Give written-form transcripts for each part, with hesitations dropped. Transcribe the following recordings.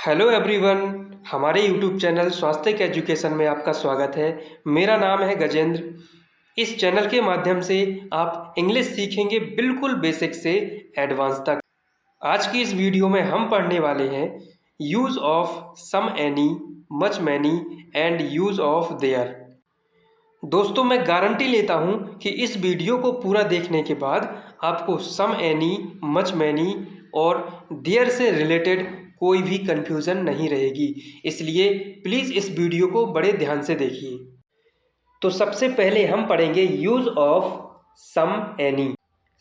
Hello everyone. हमारे YouTube channel स्वास्थ्य education में आपका स्वागत है। मेरा नाम है गजेंद्र। इस चैनल के माध्यम से आप इंग्लिश सीखेंगे बिल्कुल बेसिक से एडवांस तक। आज की इस वीडियो में हम पढ़ने वाले हैं use of some any, much many and use of there. दोस्तों, मैं गारंटी लेता हूं कि इस वीडियो को पूरा देखने के बाद आपको सम एनी, मच मैनी और देयर से रिलेटेड कोई भी कन्फ्यूज़न नहीं रहेगी। इसलिए प्लीज़ इस वीडियो को बड़े ध्यान से देखिए। तो सबसे पहले हम पढ़ेंगे यूज़ ऑफ सम एनी।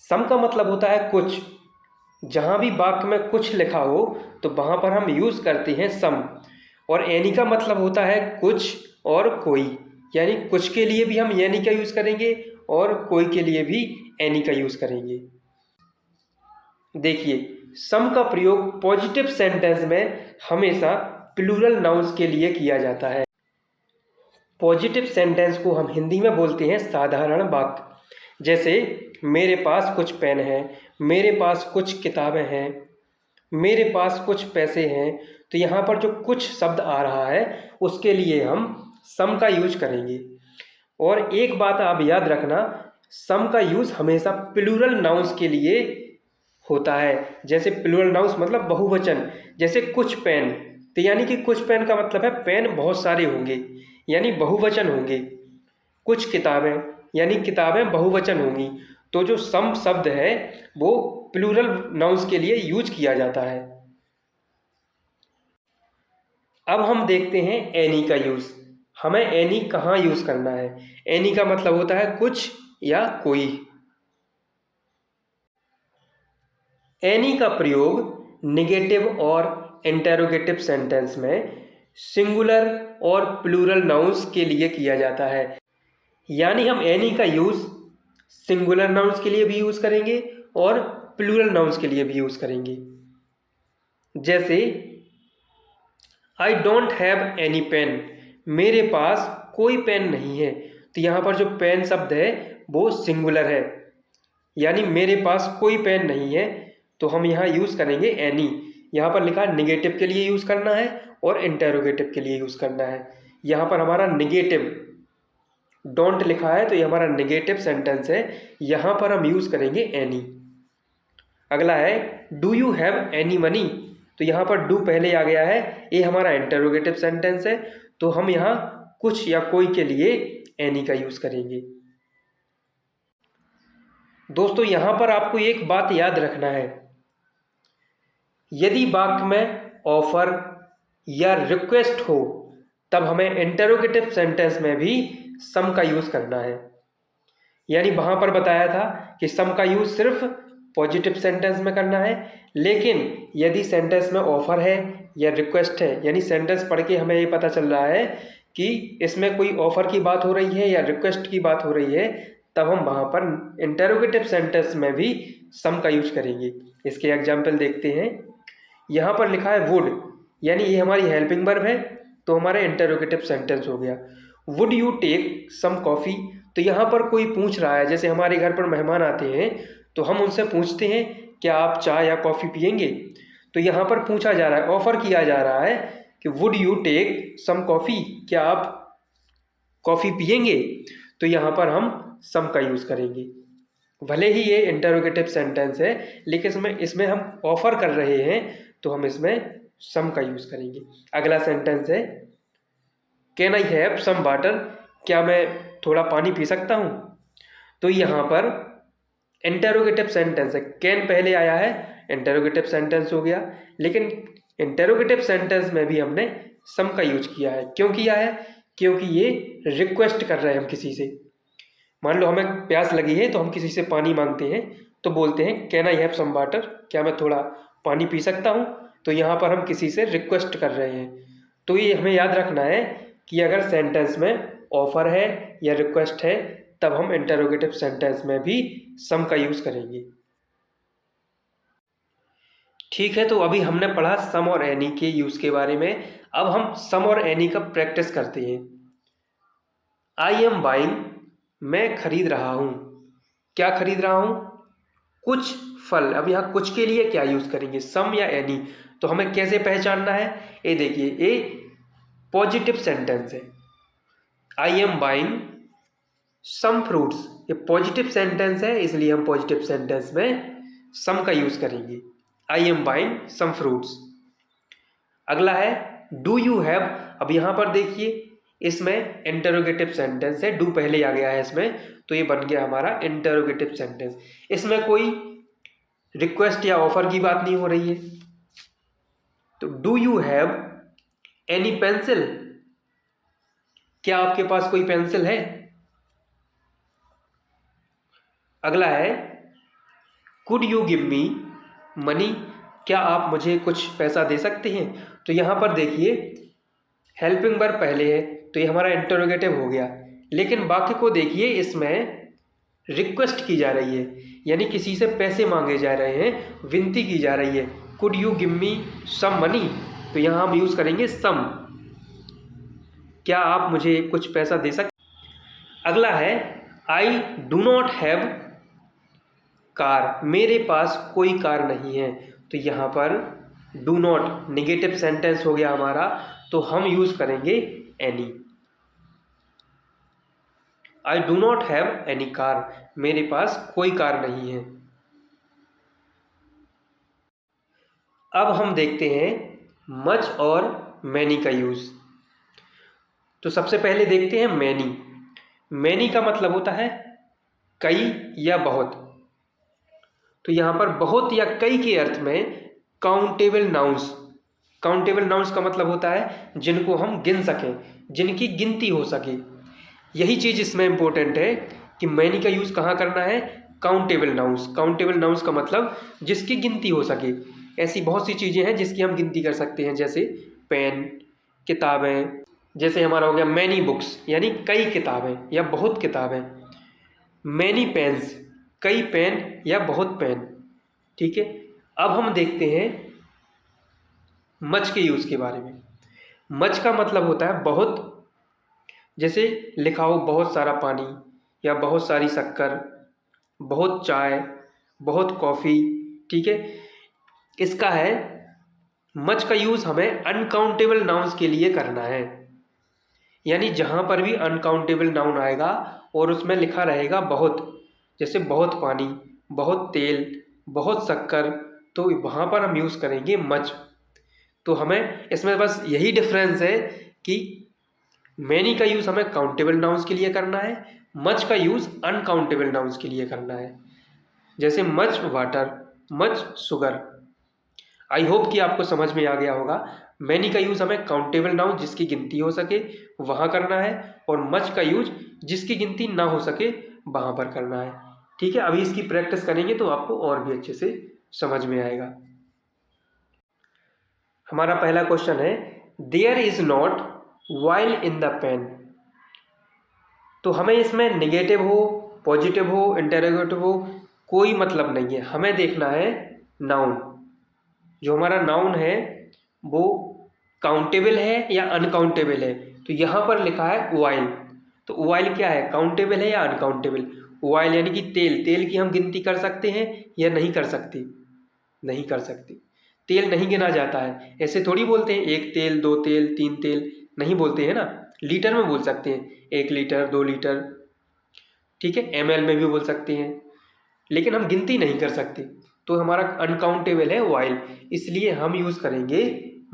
सम का मतलब होता है कुछ। जहाँ भी वाक्य में कुछ लिखा हो तो वहाँ पर हम यूज़ करते हैं सम। और एनी का मतलब होता है कुछ और कोई, यानी कुछ के लिए भी हम एनी का यूज़ करेंगे और कोई के लिए भी एनी का यूज़ करेंगे। देखिए, सम का प्रयोग पॉजिटिव सेंटेंस में हमेशा प्लूरल नाउन्स के लिए किया जाता है। पॉजिटिव सेंटेंस को हम हिंदी में बोलते हैं साधारण वाक्य। जैसे मेरे पास कुछ पेन है, मेरे पास कुछ किताबें हैं, मेरे पास कुछ पैसे हैं। तो यहाँ पर जो कुछ शब्द आ रहा है उसके लिए हम सम का यूज करेंगे। और एक बात आप याद रखना, सम का यूज हमेशा प्लूरल नाउन्स के लिए होता है। जैसे प्लूरल नाउन्स मतलब बहुवचन, जैसे कुछ पेन, तो यानी कि कुछ पेन का मतलब है पेन बहुत सारे होंगे, यानी बहुवचन होंगे। कुछ किताबें, यानी किताबें बहुवचन होंगी। तो जो सम शब्द है वो प्लूरल नाउन्स के लिए यूज किया जाता है। अब हम देखते हैं एनी का यूज। हमें एनी कहाँ यूज करना है। एनी का मतलब होता है कुछ या कोई। एनी का प्रयोग निगेटिव और इंटेरोगेटिव सेंटेंस में सिंगुलर और प्लूरल नाउन्स के लिए किया जाता है। यानी हम एनी का यूज सिंगुलर नाउन्स के लिए भी यूज करेंगे और प्लूरल नाउन्स के लिए भी यूज करेंगे। जैसे I don't have any pen, मेरे पास कोई पेन नहीं है। तो यहाँ पर जो पेन शब्द है वो सिंगुलर है, यानी मेरे पास कोई पेन नहीं है। तो हम यहाँ यूज़ करेंगे एनी। यहाँ पर लिखा है निगेटिव के लिए यूज़ करना है और इंटेरोगेटिव के लिए यूज़ करना है। यहाँ पर हमारा निगेटिव डोंट लिखा है तो ये हमारा निगेटिव सेंटेंस है, यहाँ पर हम यूज़ करेंगे एनी। अगला है do you have any money. तो यहाँ पर डू पहले आ गया है, ये हमारा इंटेरोगेटिव सेंटेंस है। तो हम यहाँ कुछ या कोई के लिए एनी का यूज़ करेंगे। दोस्तों, यहाँ पर आपको एक बात याद रखना है, यदि वाक्य में ऑफर या रिक्वेस्ट हो तब हमें इंटेरोगेटिव सेंटेंस में भी सम का यूज़ करना है। यानी वहाँ पर बताया था कि सम का यूज़ सिर्फ पॉजिटिव सेंटेंस में करना है, लेकिन यदि सेंटेंस में ऑफर है या रिक्वेस्ट है, यानी सेंटेंस पढ़ के हमें ये पता चल रहा है कि इसमें कोई ऑफर की बात हो रही है या रिक्वेस्ट की बात हो रही है, तब हम वहाँ पर इंटेरोगेटिव सेंटेंस में भी सम का यूज करेंगे। इसके एग्जाम्पल देखते हैं। यहाँ पर लिखा है वुड, यानी ये हमारी हेल्पिंग वर्ब है, तो हमारा इंटेरोगेटिव सेंटेंस हो गया। Would you take some coffee. तो यहाँ पर कोई पूछ रहा है, जैसे हमारे घर पर मेहमान आते हैं तो हम उनसे पूछते हैं क्या आप चाय या कॉफ़ी पियेंगे। तो यहाँ पर पूछा जा रहा है, ऑफर किया जा रहा है कि would you take some coffee, क्या आप कॉफ़ी पियेंगे। तो यहाँ पर हम सम का यूज़ करेंगे। भले ही ये इंटरोगेटिव सेंटेंस है, लेकिन इसमें हम ऑफर कर रहे हैं तो हम इसमें सम का यूज़ करेंगे। अगला सेंटेंस है can I have some water, क्या मैं थोड़ा पानी पी सकता हूँ। तो यहाँ पर इंटरोगेटिव सेंटेंस है, कैन पहले आया है, इंटरोगेटिव सेंटेंस हो गया। लेकिन इंटरोगेटिव सेंटेंस में भी हमने सम का यूज किया है। क्यों किया है? क्योंकि ये रिक्वेस्ट कर रहे हैं हम किसी से। मान लो हमें प्यास लगी है तो हम किसी से पानी मांगते हैं तो बोलते हैं can I have some water, क्या मैं थोड़ा पानी पी सकता हूँ। तो यहाँ पर हम किसी से रिक्वेस्ट कर रहे हैं। तो ये हमें याद रखना है कि अगर सेंटेंस में ऑफर है या रिक्वेस्ट है तब हम इंटरोगेटिव सेंटेंस में भी सम का यूज़ करेंगे। ठीक है, तो अभी हमने पढ़ा सम और एनी के यूज़ के बारे में। अब हम सम और एनी का प्रैक्टिस करते हैं। आई एम बाइंग, मैं खरीद रहा हूँ। क्या खरीद रहा हूँ? कुछ फल। अब यहाँ कुछ के लिए क्या यूज़ करेंगे, सम या एनी। तो हमें कैसे पहचानना है, ये देखिए, ये पॉजिटिव सेंटेंस है। I am buying some fruits, ये पॉजिटिव सेंटेंस है, इसलिए हम पॉजिटिव सेंटेंस में सम का यूज करेंगे। I am buying some fruits. अगला है डू यू हैव। अब यहां पर देखिए, इसमें इंटरोगेटिव सेंटेंस है, डू पहले आ गया है इसमें, तो ये बन गया हमारा इंटरोगेटिव सेंटेंस। इसमें कोई रिक्वेस्ट या ऑफर की बात नहीं हो रही है। तो do you have any pencil, क्या आपके पास कोई पेंसिल है। अगला है could you give me money, क्या आप मुझे कुछ पैसा दे सकते हैं। तो यहां पर देखिए हेल्पिंग वर्ब पहले है, तो ये हमारा इंटरोगेटिव हो गया। लेकिन वाक्य को देखिए, इसमें रिक्वेस्ट की जा रही है, यानी किसी से पैसे मांगे जा रहे हैं, विनती की जा रही है। Could you give me some money, तो यहाँ हम यूज़ करेंगे सम, क्या आप मुझे कुछ पैसा दे सकते। अगला है I do not have car, मेरे पास कोई कार नहीं है। तो यहाँ पर डू नॉट निगेटिव सेंटेंस हो गया हमारा, तो हम यूज़ करेंगे any. I do not have any car, मेरे पास कोई कार नहीं है। अब हम देखते हैं मच और मैनी का यूज। तो सबसे पहले देखते हैं मैनी। मैनी का मतलब होता है कई या बहुत। तो यहां पर बहुत या कई के अर्थ में काउंटेबल नाउन्स, काउंटेबल नाउन्स का मतलब होता है जिनको हम गिन सकें, जिनकी गिनती हो सके। यही चीज़ इसमें इंपॉर्टेंट है कि मैनी का यूज़ कहाँ करना है, काउंटेबल नाउन्स। काउंटेबल नाउन्स का मतलब जिसकी गिनती हो सके। ऐसी बहुत सी चीज़ें हैं जिसकी हम गिनती कर सकते हैं, जैसे पेन, किताबें। जैसे हमारा हो गया मैनी बुक्स, यानी कई किताबें या बहुत किताबें। मैनी पेन्स, कई पेन या बहुत पेन। ठीक है, अब हम देखते हैं मच के यूज़ के बारे में। मच का मतलब होता है बहुत, जैसे लिखा हो बहुत सारा पानी या बहुत सारी शक्कर, बहुत चाय, बहुत कॉफ़ी। ठीक है, इसका है मच का यूज़ हमें अनकाउंटेबल नाउन्स के लिए करना है। यानी जहाँ पर भी अनकाउंटेबल नाउन आएगा और उसमें लिखा रहेगा बहुत, जैसे बहुत पानी, बहुत तेल, बहुत शक्कर, तो वहाँ पर हम यूज़ करेंगे मच। तो हमें इसमें बस यही डिफरेंस है कि मैनी का यूज़ हमें काउंटेबल नाउन्स के लिए करना है, मच का यूज़ अनकाउंटेबल नाउन्स के लिए करना है। जैसे much water, much sugar. I hope कि आपको समझ में आ गया होगा। मैनी का यूज़ हमें काउंटेबल नाउन जिसकी गिनती हो सके वहाँ करना है, और मच का यूज जिसकी गिनती ना हो सके वहाँ पर करना है। ठीक है, अभी इसकी प्रैक्टिस करेंगे तो आपको और भी अच्छे से समझ में आएगा। हमारा पहला क्वेश्चन है there is not oil in the pan. तो हमें इसमें नेगेटिव हो, पॉजिटिव हो, इंटरोगेटिव हो, कोई मतलब नहीं है। हमें देखना है नाउन। जो हमारा नाउन है वो काउंटेबल है या अनकाउंटेबल है। तो यहाँ पर लिखा है वाइल, तो वाइल क्या है, काउंटेबल है या अनकाउंटेबल। वाइल यानी कि तेल, तेल की हम गिनती कर सकते हैं या नहीं कर सकते, नहीं कर सकते। तेल नहीं गिना जाता है, ऐसे थोड़ी बोलते हैं 1 तेल 2 तेल 3 तेल, नहीं बोलते हैं ना। लीटर में बोल सकते हैं 1 लीटर 2 लीटर, ठीक है, ml में भी बोल सकते हैं, लेकिन हम गिनती नहीं कर सकते। तो हमारा अनकाउंटेबल है वाइल, इसलिए हम यूज करेंगे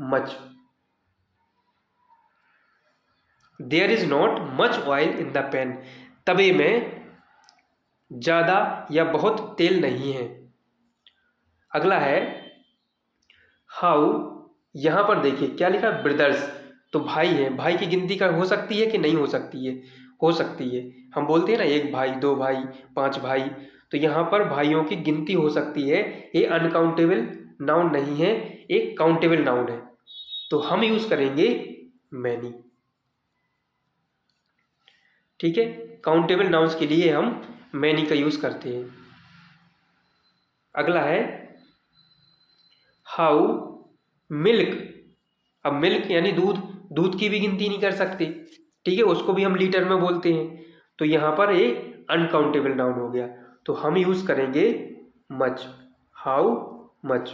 much. There is not much oil in the pan, तवे में ज्यादा या बहुत तेल नहीं है। अगला है हाउ, यहां पर देखिए क्या लिखा है, ब्रदर्स। तो भाई है, भाई की गिनती का हो सकती है कि नहीं हो सकती है, हो सकती है। हम बोलते हैं ना 1 भाई 2 भाई 5 भाई, तो यहाँ पर भाइयों की गिनती हो सकती है। ये अनकाउंटेबल नाउन नहीं है, एक काउंटेबल नाउन है, तो हम यूज करेंगे मैनी। ठीक है, काउंटेबल नाउन्स के लिए हम मैनी का यूज करते हैं। अगला है हाउ मिल्क। अब मिल्क यानी दूध, दूध की भी गिनती नहीं कर सकते, ठीक है, उसको भी हम लीटर में बोलते हैं। तो यहाँ पर ये अनकाउंटेबल नाउन हो गया, तो हम यूज करेंगे much, how much.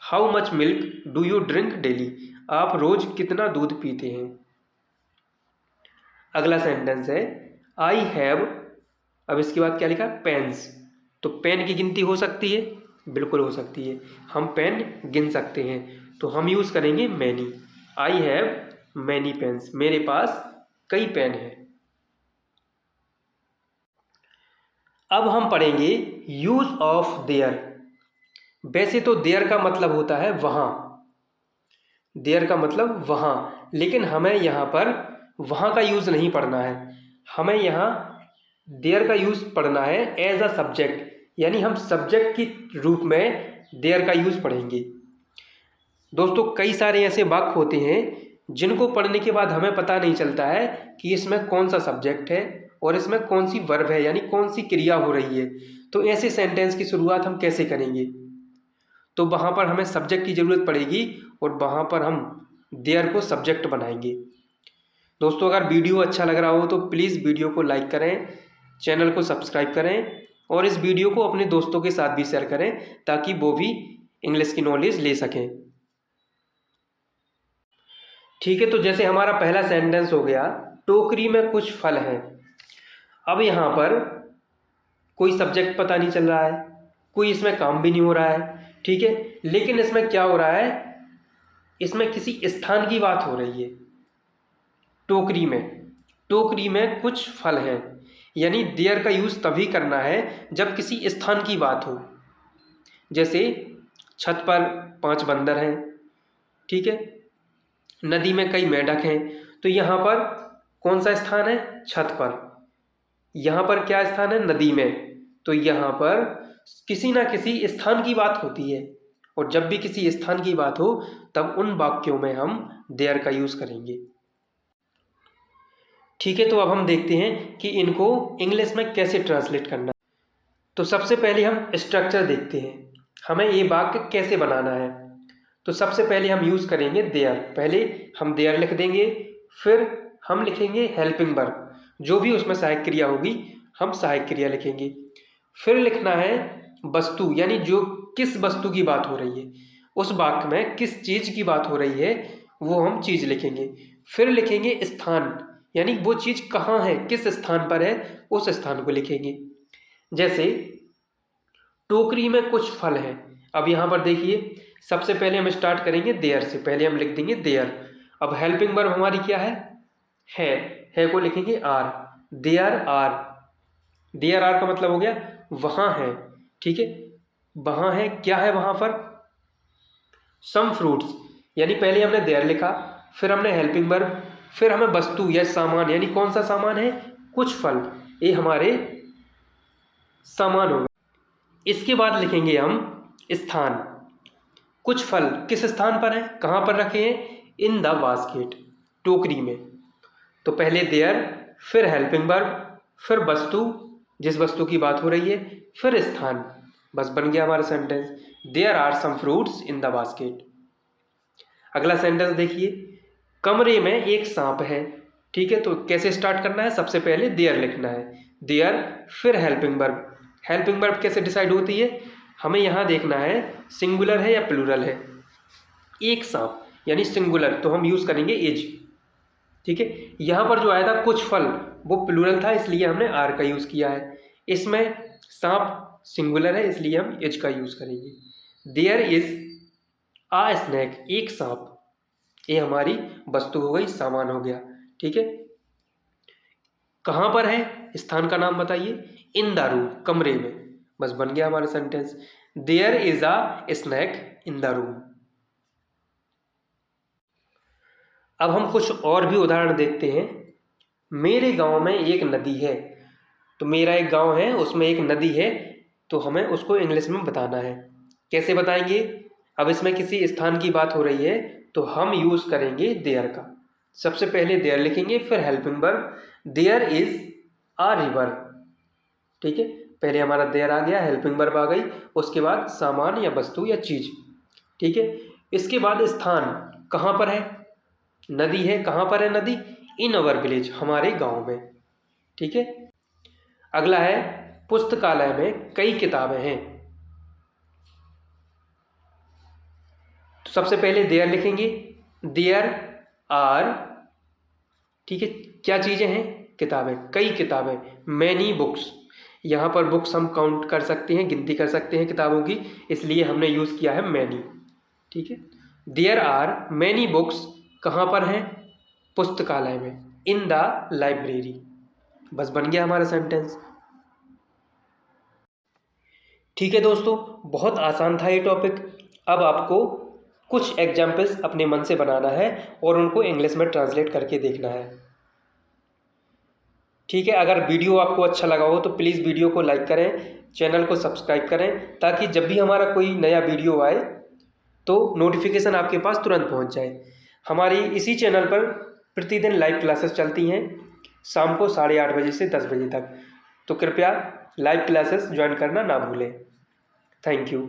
How much milk do you drink daily, आप रोज कितना दूध पीते हैं। अगला सेंटेंस है आई हैव, अब इसके बाद क्या लिखा है, पेन्स, तो पेन की गिनती हो सकती है, बिल्कुल हो सकती है, हम पेन गिन सकते हैं, तो हम यूज़ करेंगे many. I have many pens, मेरे पास कई पेन हैं। अब हम पढ़ेंगे यूज ऑफ देयर। वैसे तो देयर का मतलब होता है वहाँ, देयर का मतलब वहाँ, लेकिन हमें यहाँ पर वहाँ का यूज़ नहीं पढ़ना है, हमें यहाँ देयर का यूज़ पढ़ना है एज अ सब्जेक्ट, यानी हम सब्जेक्ट की रूप में देयर का यूज़ पढ़ेंगे। दोस्तों कई सारे ऐसे वाक्य होते हैं जिनको पढ़ने के बाद हमें पता नहीं चलता है कि इसमें कौन सा सब्जेक्ट है और इसमें कौन सी वर्ब है, यानी कौन सी क्रिया हो रही है। तो ऐसे सेंटेंस की शुरुआत हम कैसे करेंगे, तो वहाँ पर हमें सब्जेक्ट की ज़रूरत पड़ेगी और वहाँ पर हम देयर को सब्जेक्ट बनाएंगे। दोस्तों अगर वीडियो अच्छा लग रहा हो तो प्लीज़ वीडियो को लाइक करें, चैनल को सब्सक्राइब करें और इस वीडियो को अपने दोस्तों के साथ भी शेयर करें ताकि वो भी इंग्लिश की नॉलेज ले सकें। ठीक है, तो जैसे हमारा पहला सेंटेंस हो गया, टोकरी में कुछ फल हैं। अब यहाँ पर कोई सब्जेक्ट पता नहीं चल रहा है, कोई इसमें काम भी नहीं हो रहा है, ठीक है, लेकिन इसमें क्या हो रहा है, इसमें किसी स्थान की बात हो रही है। टोकरी में, टोकरी में कुछ फल हैं, यानी देयर का यूज़ तभी करना है जब किसी स्थान की बात हो। जैसे छत पर 5 बंदर हैं, ठीक है, नदी में कई मेंढक हैं, तो यहाँ पर कौन सा स्थान है, छत पर, यहाँ पर क्या स्थान है, नदी में, तो यहाँ पर किसी ना किसी स्थान की बात होती है और जब भी किसी स्थान की बात हो तब उन वाक्यों में हम देयर का यूज़ करेंगे। ठीक है, तो अब हम देखते हैं कि इनको इंग्लिश में कैसे ट्रांसलेट करना है। तो सबसे पहले हम स्ट्रक्चर देखते हैं, हमें ये वाक्य कैसे बनाना है। तो सबसे पहले हम यूज़ करेंगे देयर, पहले हम देयर लिख देंगे, फिर हम लिखेंगे हेल्पिंग वर्ब, जो भी उसमें सहायक क्रिया होगी हम सहायक क्रिया लिखेंगे। फिर लिखना है वस्तु, यानी जो किस वस्तु की बात हो रही है, उस वाक्य में किस चीज़ की बात हो रही है वो हम चीज़ लिखेंगे। फिर लिखेंगे स्थान, यानी वो चीज़ कहाँ है, किस स्थान पर है, उस स्थान को लिखेंगे। जैसे टोकरी में कुछ फल हैं, अब यहाँ पर देखिए सबसे पहले हम स्टार्ट करेंगे देयर से, पहले हम लिख देंगे देयर। अब हेल्पिंग वर्ब हमारी क्या है को लिखेंगे are, there are, there are का मतलब हो गया वहाँ है, ठीक है, वहाँ है, क्या है वहाँ पर, सम फ्रूट्स, यानी पहले हमने देयर लिखा, फिर हमने हेल्पिंग वर्ब, फिर हमें वस्तु या सामान, यानी कौन सा सामान है, कुछ फल, ये हमारे सामान होगा। इसके बाद लिखेंगे हम स्थान, कुछ फल किस स्थान पर है, कहाँ पर रखे हैं, इन द बास्केट, टोकरी में। तो पहले देयर, फिर हेल्पिंग वर्ब, फिर वस्तु जिस वस्तु की बात हो रही है, फिर स्थान, बस बन गया हमारा sentence, there are some fruits in the basket. अगला सेंटेंस देखिए, कमरे में एक सांप है, ठीक है, तो कैसे स्टार्ट करना है, सबसे पहले देयर लिखना है, देयर, फिर हेल्पिंग वर्ब। हेल्पिंग वर्ब कैसे डिसाइड होती है, हमें यहाँ देखना है सिंगुलर है या प्लूरल है। एक सांप यानी सिंगुलर, तो हम यूज़ करेंगे इज, ठीक है। यहाँ पर जो आया था कुछ फल, वो प्लूरल था इसलिए हमने आर का यूज़ किया है। इसमें सांप सिंगुलर है इसलिए हम इज का यूज़ करेंगे। देयर इज आ स्नैक, एक सांप, ये हमारी वस्तु हो गई, सामान हो गया, ठीक है। कहाँ पर है, स्थान का नाम बताइए, इन द रूम, कमरे में, बस बन गया हमारा sentence, there is a snack in the room. अब हम कुछ और भी उदाहरण देखते हैं। मेरे गांव में एक नदी है, तो मेरा एक गांव है उसमें एक नदी है, तो हमें उसको इंग्लिश में बताना है। कैसे बताएंगे, अब इसमें किसी स्थान की बात हो रही है तो हम यूज़ करेंगे देयर का। सबसे पहले देयर लिखेंगे, फिर helping verb, there is a river, ठीक है, पहले हमारा देयर आ गया, हेल्पिंग वर्ब आ गई, उसके बाद सामान या वस्तु या चीज़, ठीक है। इसके बाद स्थान, कहाँ पर है, नदी है, कहाँ पर है नदी, इन अवर विलेज, हमारे गांव में, ठीक है। अगला है पुस्तकालय में कई किताबें हैं। तो सबसे पहले देयर लिखेंगे, देयर आर, ठीक है, क्या चीज़ें हैं, किताबें, कई किताबें, मैनी बुक्स, यहाँ पर बुक्स हम काउंट कर सकते हैं, गिनती कर सकते हैं किताबों की, इसलिए हमने यूज़ किया है मैनी, ठीक है। देयर आर मैनी बुक्स कहाँ पर हैं, पुस्तकालय में, इन द लाइब्रेरी। बस बन गया हमारा सेंटेंस। ठीक है दोस्तों, बहुत आसान था ये टॉपिक। अब आपको कुछ एग्जाम्पल्स अपने मन से बनाना है और उनको इंग्लिश में ट्रांसलेट करके देखना है, ठीक है। अगर वीडियो आपको अच्छा लगा हो तो प्लीज़ वीडियो को लाइक करें, चैनल को सब्सक्राइब करें, ताकि जब भी हमारा कोई नया वीडियो आए तो नोटिफिकेशन आपके पास तुरंत पहुंच जाए। हमारी इसी चैनल पर प्रतिदिन लाइव क्लासेस चलती हैं शाम को 8:30 बजे से 10 बजे तक, तो कृपया लाइव क्लासेस ज्वाइन करना ना भूलें। Thank you.